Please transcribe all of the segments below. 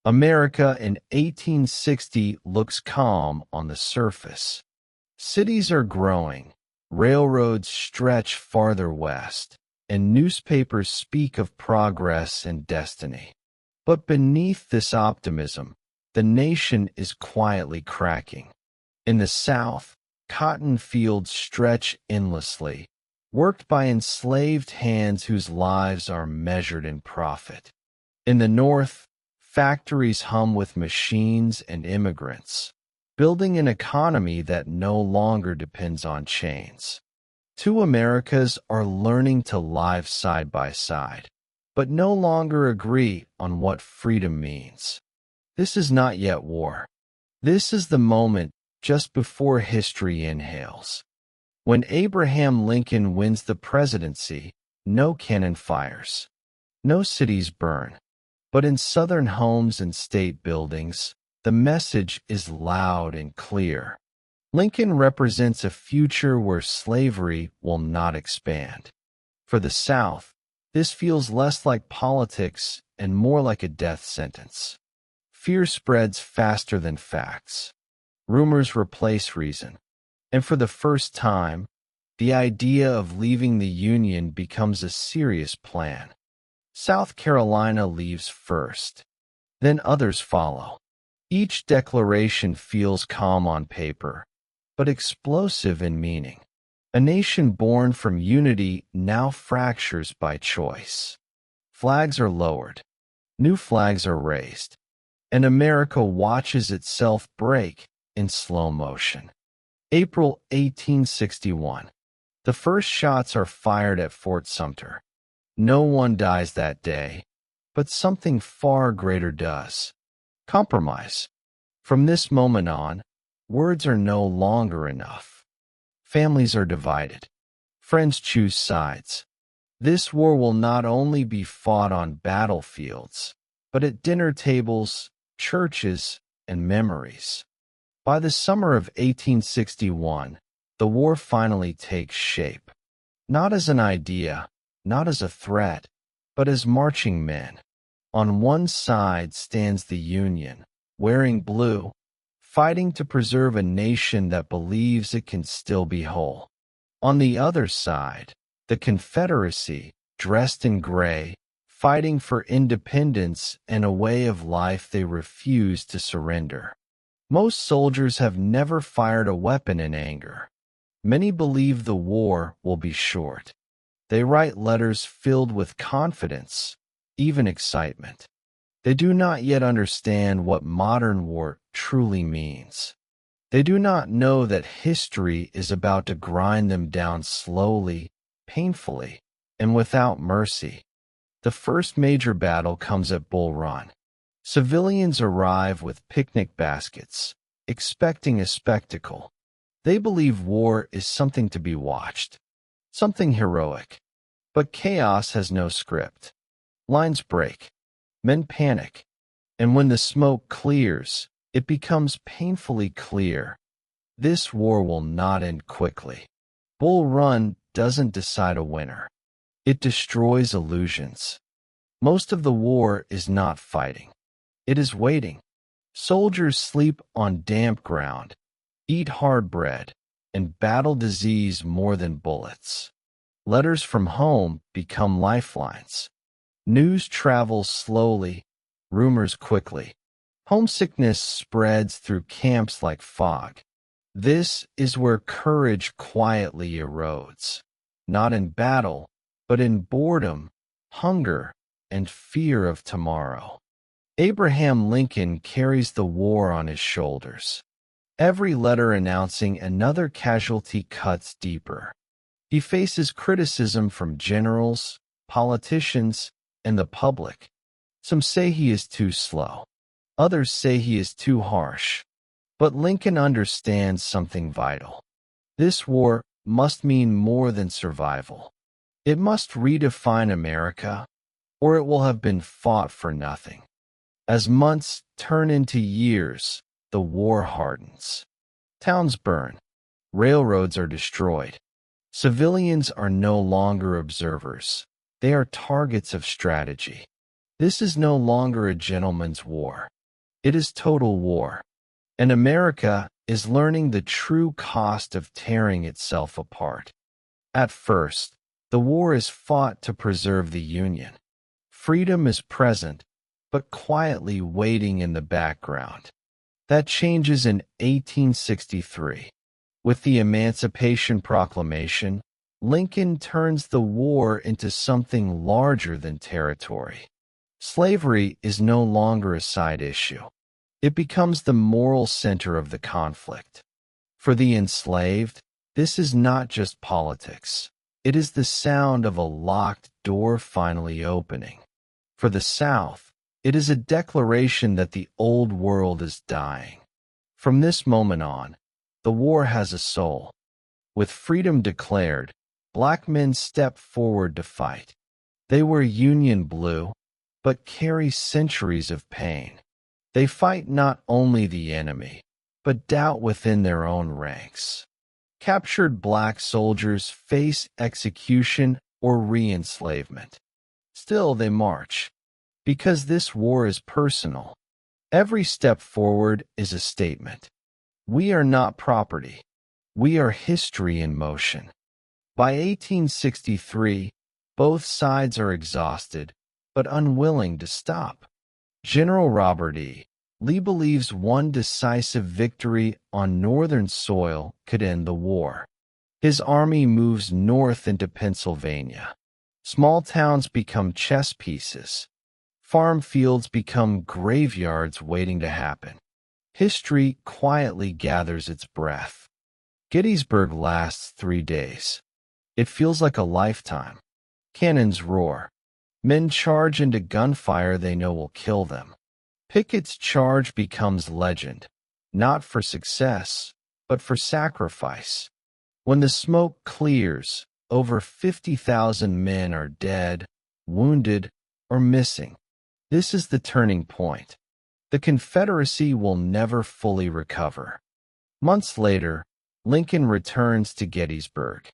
America in 1860 looks calm on the surface. Cities are growing, railroads stretch farther west, and newspapers speak of progress and destiny. But beneath this optimism, the nation is quietly cracking. In the South, cotton fields stretch endlessly, worked by enslaved hands whose lives are measured in profit. In the North, factories hum with machines and immigrants, building an economy that no longer depends on chains. Two Americas are learning to live side by side, but no longer agree on what freedom means. This is not yet war. This is the moment just before history inhales. When Abraham Lincoln wins the presidency, no cannon fires, no cities burn. But in Southern homes and state buildings, the message is loud and clear. Lincoln represents a future where slavery will not expand. For the South, this feels less like politics and more like a death sentence. Fear spreads faster than facts. Rumors replace reason. And for the first time, the idea of leaving the Union becomes a serious plan. South Carolina leaves first. Then others follow. Each declaration feels calm on paper, but explosive in meaning. A nation born from unity now fractures by choice. Flags are lowered. New flags are raised. And America watches itself break in slow motion. April 1861. The first shots are fired at Fort Sumter. No one dies that day, but something far greater does. Compromise. From this moment on, words are no longer enough. Families are divided. Friends choose sides. This war will not only be fought on battlefields, but at dinner tables, churches, and memories. By the summer of 1861, the war finally takes shape. Not as an idea, not as a threat, but as marching men. On one side stands the Union, wearing blue, fighting to preserve a nation that believes it can still be whole. On the other side, the Confederacy, dressed in gray, fighting for independence and a way of life they refuse to surrender. Most soldiers have never fired a weapon in anger. Many believe the war will be short. They write letters filled with confidence, even excitement. They do not yet understand what modern war truly means. They do not know that history is about to grind them down slowly, painfully, and without mercy. The first major battle comes at Bull Run. Civilians arrive with picnic baskets, expecting a spectacle. They believe war is something to be watched, something heroic. But chaos has no script. Lines break. Men panic. And when the smoke clears, it becomes painfully clear. This war will not end quickly. Bull Run doesn't decide a winner. It destroys illusions. Most of the war is not fighting. It is waiting. Soldiers sleep on damp ground, eat hard bread, and battle disease more than bullets. Letters from home become lifelines. News travels slowly, rumors quickly. Homesickness spreads through camps like fog. This is where courage quietly erodes, not in battle, but in boredom, hunger, and fear of tomorrow. Abraham Lincoln carries the war on his shoulders. Every letter announcing another casualty cuts deeper. He faces criticism from generals, politicians, and the public. Some say he is too slow. Others say he is too harsh. But Lincoln understands something vital. This war must mean more than survival. It must redefine America, or it will have been fought for nothing. As months turn into years, the war hardens. Towns burn. Railroads are destroyed. Civilians are no longer observers. They are targets of strategy. This is no longer a gentleman's war. It is total war. And America is learning the true cost of tearing itself apart. At first, the war is fought to preserve the Union. Freedom is present, but quietly waiting in the background. That changes in 1863. With the Emancipation Proclamation, Lincoln turns the war into something larger than territory. Slavery is no longer a side issue. It becomes the moral center of the conflict. For the enslaved, this is not just politics. It is the sound of a locked door finally opening. For the South, it is a declaration that the old world is dying. From this moment on, the war has a soul. With freedom declared, black men step forward to fight. They wear Union blue, but carry centuries of pain. They fight not only the enemy, but doubt within their own ranks. Captured black soldiers face execution or re-enslavement. Still they march, because this war is personal. Every step forward is a statement. We are not property. We are history in motion. By 1863, both sides are exhausted, but unwilling to stop. General Robert E. Lee believes one decisive victory on Northern soil could end the war. His army moves north into Pennsylvania. Small towns become chess pieces. Farm fields become graveyards waiting to happen. History quietly gathers its breath. Gettysburg lasts 3 days. It feels like a lifetime. Cannons roar. Men charge into gunfire they know will kill them. Pickett's charge becomes legend, not for success, but for sacrifice. When the smoke clears, over 50,000 men are dead, wounded, or missing. This is the turning point. The Confederacy will never fully recover. Months later, Lincoln returns to Gettysburg.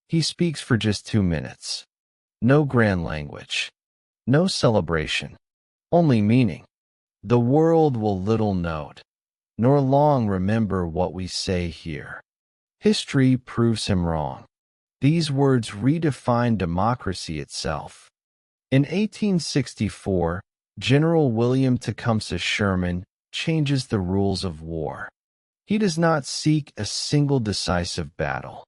He speaks for just 2 minutes. No grand language. No celebration. Only meaning. The world will little note, nor long remember what we say here. History proves him wrong. These words redefine democracy itself. In 1864, General William Tecumseh Sherman changes the rules of war. He does not seek a single decisive battle.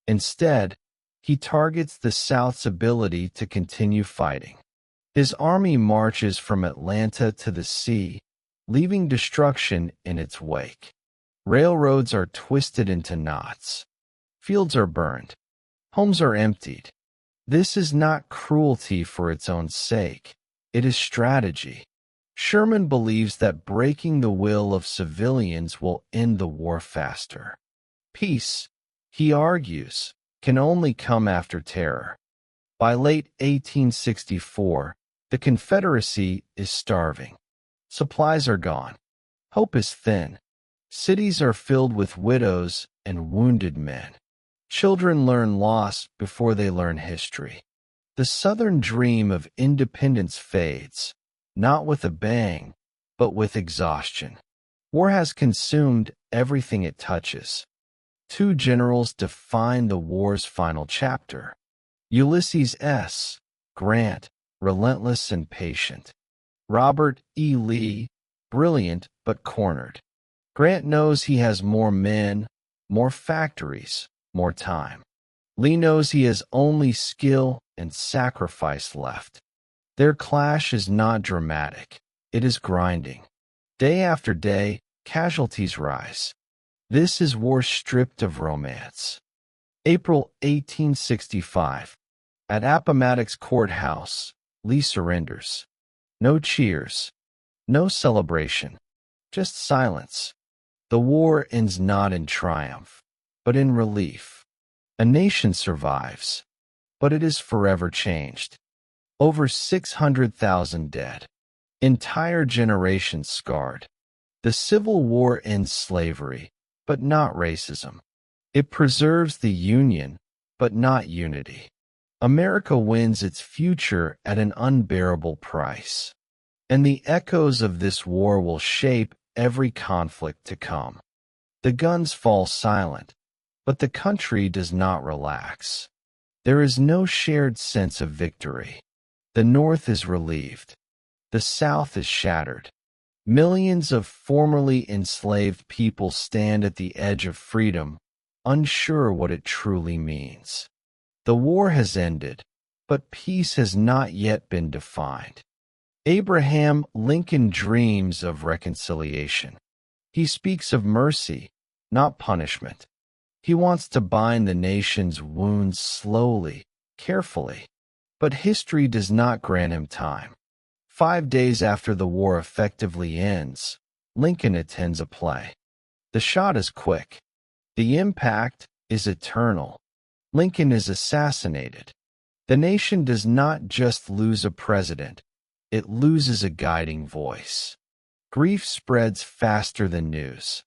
Instead, he targets the South's ability to continue fighting. His army marches from Atlanta to the sea, leaving destruction in its wake. Railroads are twisted into knots. Fields are burned. Homes are emptied. This is not cruelty for its own sake. It is strategy. Sherman believes that breaking the will of civilians will end the war faster. Peace, he argues, can only come after terror. By late 1864, the Confederacy is starving. Supplies are gone. Hope is thin. Cities are filled with widows and wounded men. Children learn loss before they learn history. The Southern dream of independence fades, not with a bang, but with exhaustion. War has consumed everything it touches. 2 generals define the war's final chapter. Ulysses S. Grant, relentless and patient. Robert E. Lee, brilliant but cornered. Grant knows he has more men, more factories, more time. Lee knows he has only skill and sacrifice left. Their clash is not dramatic. It is grinding. Day after day, casualties rise. This is war stripped of romance. April 1865. At Appomattox Courthouse, Lee surrenders. No cheers. No celebration. Just silence. The war ends not in triumph, but in relief. A nation survives, but it is forever changed. Over 600,000 dead. Entire generations scarred. The Civil War ends slavery, but not racism. It preserves the Union, but not unity. America wins its future at an unbearable price. And the echoes of this war will shape every conflict to come. The guns fall silent, but the country does not relax. There is no shared sense of victory. The North is relieved. The South is shattered. Millions of formerly enslaved people stand at the edge of freedom, unsure what it truly means. The war has ended, but peace has not yet been defined. Abraham Lincoln dreams of reconciliation. He speaks of mercy, not punishment. He wants to bind the nation's wounds slowly, carefully. But history does not grant him time. 5 days after the war effectively ends, Lincoln attends a play. The shot is quick. The impact is eternal. Lincoln is assassinated. The nation does not just lose a president, it loses a guiding voice. Grief spreads faster than news.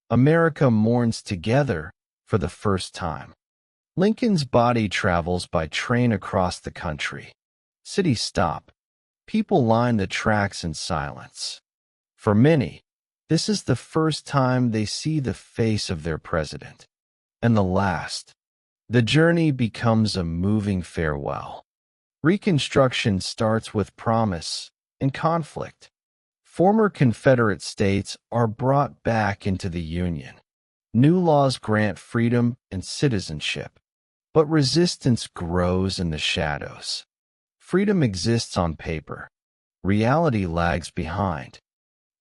America mourns together for the first time. Lincoln's body travels by train across the country. Cities stop. People line the tracks in silence. For many, this is the first time they see the face of their president. And the last. The journey becomes a moving farewell. Reconstruction starts with promise and conflict. Former Confederate states are brought back into the Union. New laws grant freedom and citizenship. But resistance grows in the shadows. Freedom exists on paper. Reality lags behind.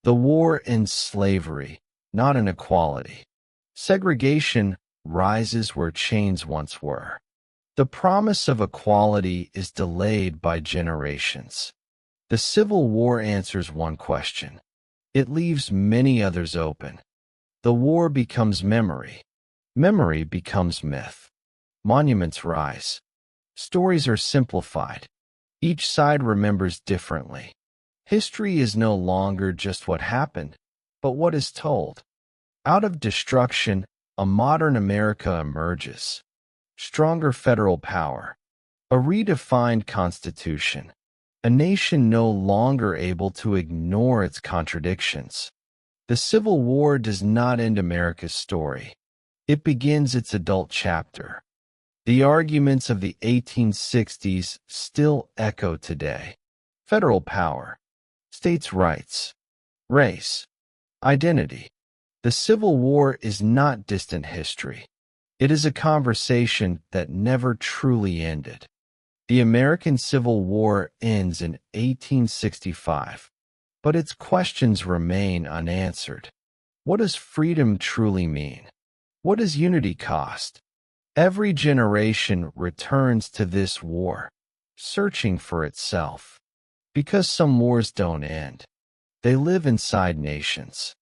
The war ends slavery, not inequality. Segregation rises where chains once were. The promise of equality is delayed by generations. The Civil War answers one question. It leaves many others open. The war becomes memory. Memory becomes myth. Monuments rise. Stories are simplified. Each side remembers differently. History is no longer just what happened, but what is told. Out of destruction, a modern America emerges. Stronger federal power. A redefined constitution. A nation no longer able to ignore its contradictions. The Civil War does not end America's story. It begins its adult chapter. The arguments of the 1860s still echo today. Federal power, states' rights, race, identity. The Civil War is not distant history. It is a conversation that never truly ended. The American Civil War ends in 1865, but its questions remain unanswered. What does freedom truly mean? What does unity cost? Every generation returns to this war, searching for itself. Because some wars don't end. They live inside nations.